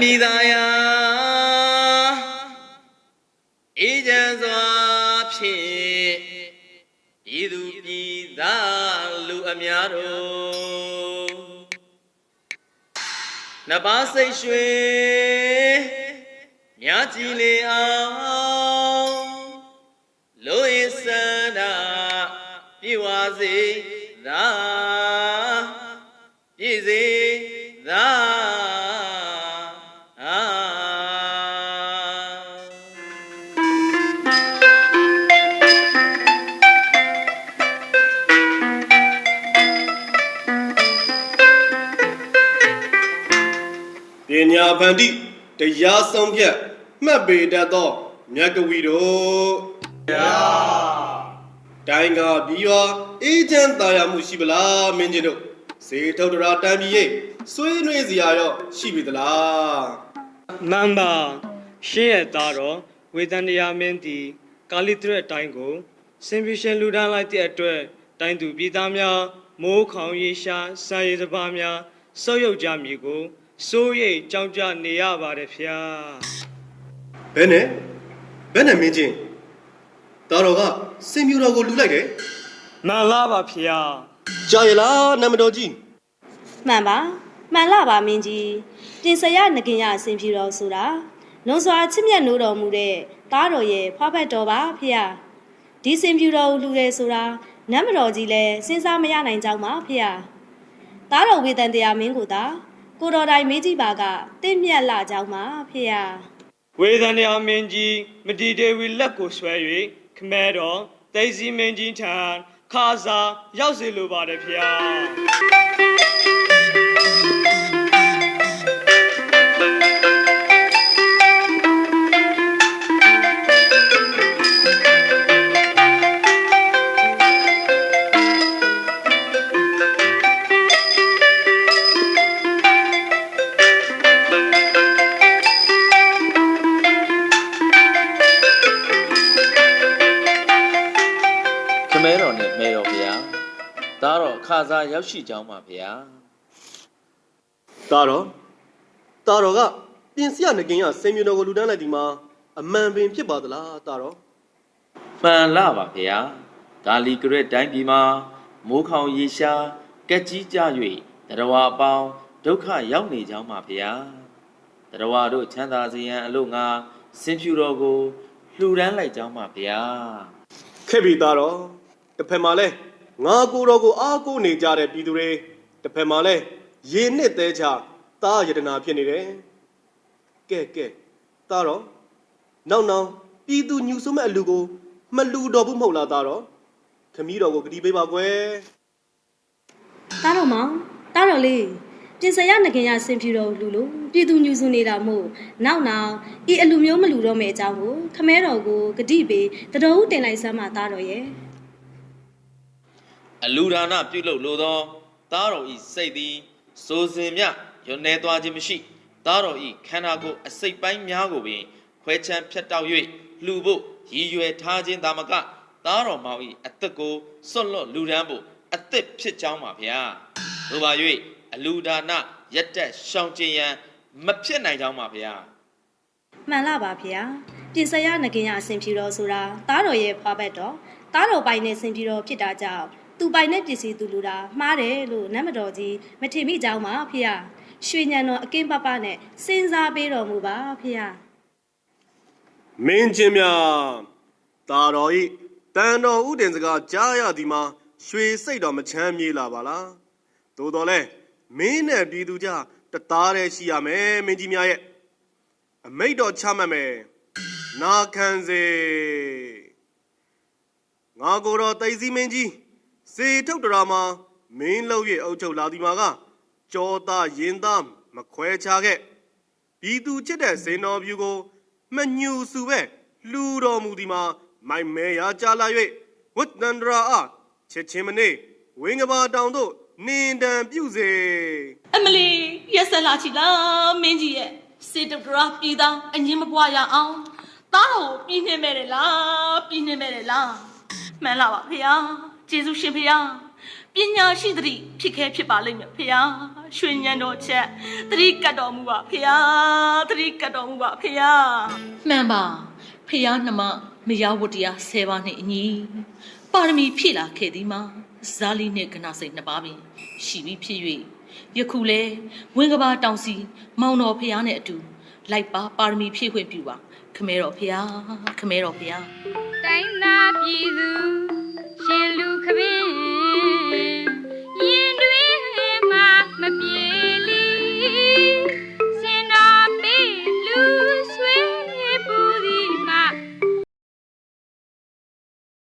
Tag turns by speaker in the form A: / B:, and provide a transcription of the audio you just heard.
A: တိုင်းပြည်သားယာအေးချမ်းစွာဖြင့်ပြည်သူပြည်သားလူအများတို့နှစ်ပါးစိတ်ရွှင်မြာကြည်လေအောင်လိုရစန္ဒပြေဝစေသာပြည့်စေသာ
B: ပညာဖန်တိတရားဆုံးဖြတ်မှတ်ပေတတ်သောမြတ်ကဝီတို့တိုင်းကပြီးရောအေးချမ်းသာယာမှုရှိပလားမင်းကြီးတို့စေထုတ်တရာတန်ပြီးရိတ်ဆွေးနွေးစရာရောရှိပြီသလား
C: မန်ပါရှင်းရသားတော့ဝေဒန်တရားမင်းတီကာလိတရက်တိုင်းကိုစင်ပြရှင်လူဒန်းလိုက်တဲ့အတွက်တိုင်းသူပြည်သားများမိုးခေါင်ရေရှာစာရေးစပါးများစောက်ရုပ်ကြမည်ကိုစိုးရိမ်ကြောက်ကြနေရပါတယ်ဖျား
B: ဘယ်နဲ့မင်းကြီးသားတော်ကစင်ပြူတော်ကိုလူလိုက်တယ်
C: မှန်လားပါဖျား
B: ကြာရလားနမတော်ကြီး
D: မှန်လားပါမင်းကြီးတင်စရငကင်ရအစဉ်ဖြူတော်ဆိုတာလွန်စွာချစ်မြတ်နိုးတော်မူတဲ့သားတော်ရဲ့ဖွားဖက်တော်ပါဖေ။ဒီစင်ဖြူတော်ကိုလူတယ်ဆိုတာနတ်မတော်ကြီးလည်းစဉ်းစားမရနိုင်ကြောင်းပါဖေ။သားတော်ဝေတန်တရားမင်းကိုသာကိုတော်တိုင်မေးကြည့်ပါကတင့်မြတ်လာကြောင်းပါဖေ
C: ။ဝေဒန်တရားမင်းကြီးမတီတေဝီလက်ကိုဆွဲ၍ခမဲတော်သိစီမင်းကြီးထံခါစာရောက်စေလိုပါတယ်ဖေ
A: သားတော်ခါစားရောက်ရှိကြောင်းပါဗျာ
B: သားတော်ကပြင်စရငကင်ရစင်ပြူတော်ကိုလူတန်းလိုက်ဒီမှာအမှန်ပင်ဖြစ်ပါသလားသားတော်
A: မှန်လားပါဗျာဂါလီကရက်တိုင်းပြည်မှာမိုးခေါင်ရေရှားကက်ကြီးကြ၍တရဝအပေါင်းဒုက္ခရောက်နေကြောင်းပါဗျာတရဝတို့ချမ်းသာစေရန်အလို့ငါစင်ဖြူတော်ကိုလှူဒန်းလိုက်ကြောင်းပါဗျာ
B: ခဲ့ပြီသားတော်တစ်ဖက်မှာလဲငါကိုတော်ကိုအားကိုးနေကြတဲ့ပြည်သူတွေတစ်ဖက်မှာလဲရေနှစ်သေးချသားယတနာဖြစ်နေတယ်ကဲသားတော်နောက်ပြည်သူညူဆွမဲ့အလူကိုမလူတော်ဘူးမဟုတ်လားသားတော်ခမီးတော်ကိုဂတိပေးပါကွယ်
D: သားတော်မောင်သားတော်လေးပြင်စရငကင်ရစင်ဖြူတော်လူလို့ပြည်သူညူဆွနေတာမို့နောက်ဤအလူမျိုးမလူတော့မယ့်အကြောင်းကိုခမဲတော်ကိုဂတိပေးတတော်ဦးတင်လိုက်စမ်းပါသားတော်ရဲ့
A: အလူဒါနပြုလုပ်လိုသောသားတော်ဤစိတ်သည်စိုးစင်မြရွနေသွားခြင်းမရှိသားတော်ဤခန္ဓာကိုယ်အစိတ်ပိုင်းများကိုပင်ခွဲချမ်းဖြတ်တောက်၍လှူဖို့ရည်ရွယ်ထားခြင်းသာမကသားတော်မောင်ဤအသက်ကိုစွန့်လွတ်လူဒန်းဖို့အသက်ဖြစ်ကြောင်းပါဗျာတို့ပါ၍အလူဒါနရက်တက်ရှောင်ကျင်ရန်မဖြစ်နိုင်ကြောင်းပါဗျာ
D: မှန်လားပါဗျာပြင်စရငကင်ရအစဉ်ဖြူတော်ဆိုတာသားတော်ရဲ့ဖွားဘက်တော်သားတော်ပိုင်နဲ့စင်ဖြူတော်ဖြစ်တာကြောင့်သူပိုင်တဲ့ပစ္စည်းသူလူတာမှားတယ်လို့နတ်မတော်ကြီးမထင်မိကြောင်းပါဖေ။ရွှေညံတော်အကင်းပပနဲ့စဉ်းစားပေးတော်မူပါဖေ
B: ။မင်းချင်းများတာတော်ဤတန်တော်ဥတင်စကားကြားရသည်မှာရွှေစိတ်တော်မချမ်းမြေးလာပါလား။သို့တော်လဲမင်းနဲ့ပြည်သူကြတသားတည်းရှိရမယ်မင်းကြီးများရဲ့အမိတ်တော်ချမှတ်မယ်။နာခံစေငါကိုယ်တော်သိစီမင်းကြီးစေထုတ်တရာမှာမင်းလှုပ်၍အုပ်ချုပ်လာသည်မှာကကြောသားရင်သားမခွဲခြားခဲ့ပြည်သူချစ်တဲ့စေတော်ပြူကိုမညူစုပဲလူတော်မူသည်မှာမိုင်မဲရာကြာလာ၍ဝတ်တန္တရာအားချစ်ချင်းမနေဝင်းကဘာတောင်တို့နင်းတန်ပြုစေ
E: အမလီရက်ဆက်လာချီလားမင်းကြီးရဲ့စေတုတ်တရာပြည်သားအငင်းမပွားရအောင်သားတော်ပြည်နေမဲ့တယ်လားမှန်လားပါဖေ။ကျေးဇူးရှင်ဖေ ပညာရှိသတိဖြစ်ခဲ့ဖြစ်ပါလိမ့်မယ်ဖေယားရွှေညံတော်ချက်သတိကတ်တော်မူပါဖေယားသတိကတ်တော်မူပါဖေယားမှန်ပါဖေယားနှမမယားဝတ္တရား10ပါးနှင့်အညီပါရမီဖြည့်လာခဲ့သည်မှာဇာလီနှင့်ကနာစိတ်2ပါးပင်ရှိပြီးဖြစ်၍ယခုလဲဝင်းကဘာတောင်စီမောင်တော်ဖေယားနဲ့အတူလိုက်ပါရမီဖြည့်ခွင့်ပြုပါခမဲတော်ဖေယားခမဲတော်ဖေယား
F: တိုင်းသားပြည်သူရှင်လူခပင်